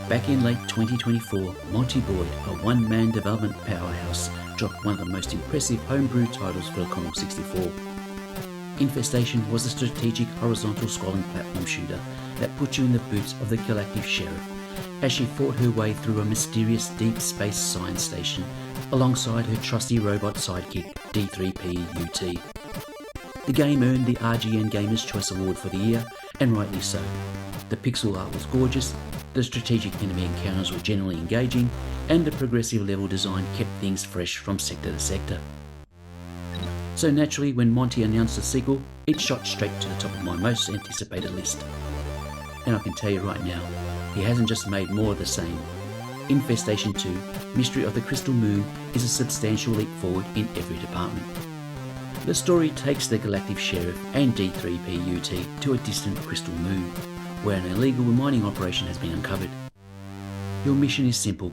Back in late 2024, Monte, a one-man development powerhouse, dropped one of the most impressive homebrew titles for the Commodore 64. Infestation was a strategic horizontal scrolling platform shooter that put you in the boots of the galactic sheriff as she fought her way through a mysterious deep space science station alongside her trusty robot sidekick D3P-UT. The game earned the RGN Gamer's Choice Award for the year, and rightly so. The pixel art was gorgeous, the strategic enemy encounters were generally engaging, and the progressive level design kept things fresh from sector to sector. So naturally, when Monte announced a sequel, it shot straight to the top of my most anticipated list. And I can tell you right now, he hasn't just made more of the same. Infestation 2, Mystery of the Crystal Moon is a substantial leap forward in every department. The story takes the galactic sheriff and D3P-UT to a distant crystal moon, where an illegal mining operation has been uncovered. Your mission is simple: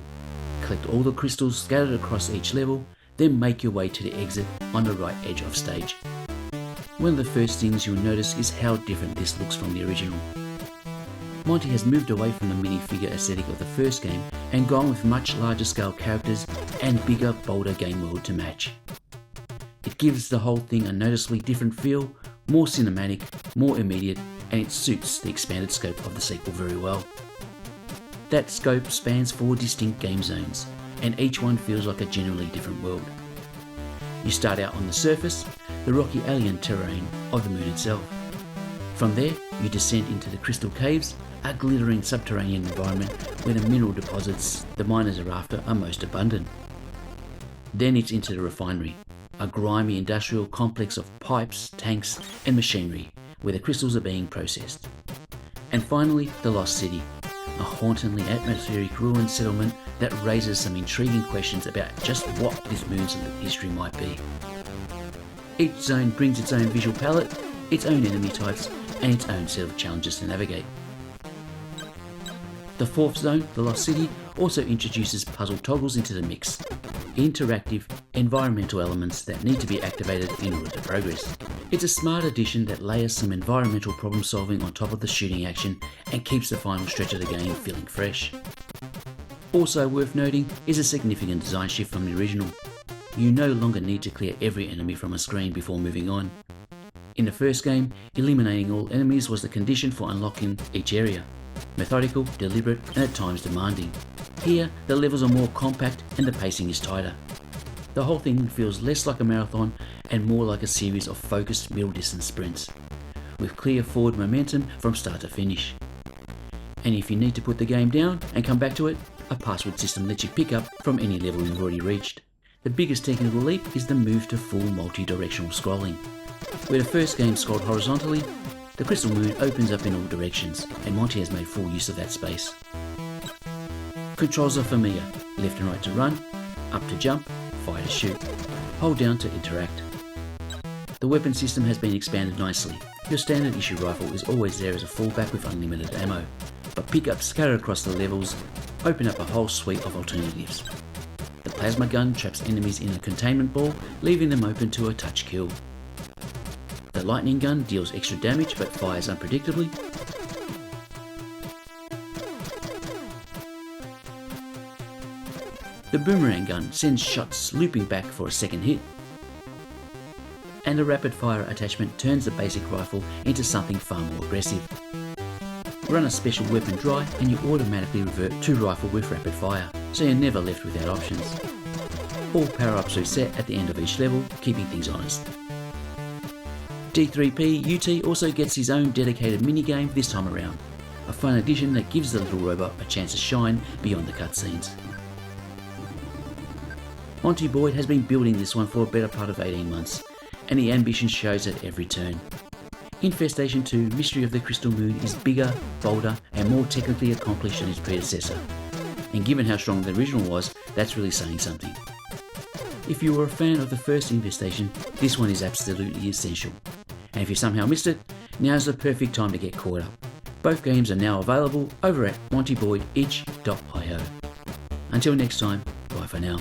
collect all the crystals scattered across each level, then make your way to the exit on the right edge of stage. One of the first things you'll notice is how different this looks from the original. Monte has moved away from the minifigure aesthetic of the first game and gone with much larger scale characters and bigger, bolder game world to match. It gives the whole thing a noticeably different feel, more cinematic, more immediate, and it suits the expanded scope of the sequel very well. That scope spans 4 distinct game zones, and each one feels like a genuinely different world. You start out on the surface, the rocky alien terrain of the moon itself. From there, you descend into the crystal caves, a glittering subterranean environment where the mineral deposits the miners are after are most abundant. Then it's into the refinery, a grimy industrial complex of pipes, tanks, and machinery where the crystals are being processed. And finally, the Lost City, a hauntingly atmospheric ruined settlement that raises some intriguing questions about just what this moon's history might be. Each zone brings its own visual palette, its own enemy types, and its own set of challenges to navigate. The 4th zone, the Lost City, also introduces puzzle toggles into the mix, interactive, environmental elements that need to be activated in order to progress. It's a smart addition that layers some environmental problem solving on top of the shooting action and keeps the final stretch of the game feeling fresh. Also worth noting is a significant design shift from the original. You no longer need to clear every enemy from a screen before moving on. In the first game, eliminating all enemies was the condition for unlocking each area. Methodical, deliberate, and at times demanding. Here, the levels are more compact and the pacing is tighter. The whole thing feels less like a marathon and more like a series of focused middle distance sprints, with clear forward momentum from start to finish. And if you need to put the game down and come back to it, a password system lets you pick up from any level you've already reached. The biggest technical leap is the move to full multi-directional scrolling. Where the first game scrolled horizontally, the Crystal Moon opens up in all directions, and Monte has made full use of that space. Controls are familiar: left and right to run, up to jump, fire to shoot, hold down to interact. The weapon system has been expanded nicely. Your standard issue rifle is always there as a fallback with unlimited ammo, but pickups scattered across the levels open up a whole suite of alternatives. The plasma gun traps enemies in a containment ball, leaving them open to a touch kill. The lightning gun deals extra damage but fires unpredictably. The boomerang gun sends shots looping back for a second hit. And the rapid fire attachment turns the basic rifle into something far more aggressive. Run a special weapon dry and you automatically revert to rifle with rapid fire, so you're never left without options. All power-ups reset at the end of each level, keeping things honest. D3P-UT also gets his own dedicated minigame this time around, a fun addition that gives the little robot a chance to shine beyond the cutscenes. Monte Boyd has been building this one for a better part of 18 months, and the ambition shows at every turn. Infestation 2 Mystery of the Crystal Moon is bigger, bolder, and more technically accomplished than its predecessor. And given how strong the original was, that's really saying something. If you were a fan of the first Infestation, this one is absolutely essential. And if you somehow missed it, now's the perfect time to get caught up. Both games are now available over at monteboyditch.io. Until next time, bye for now.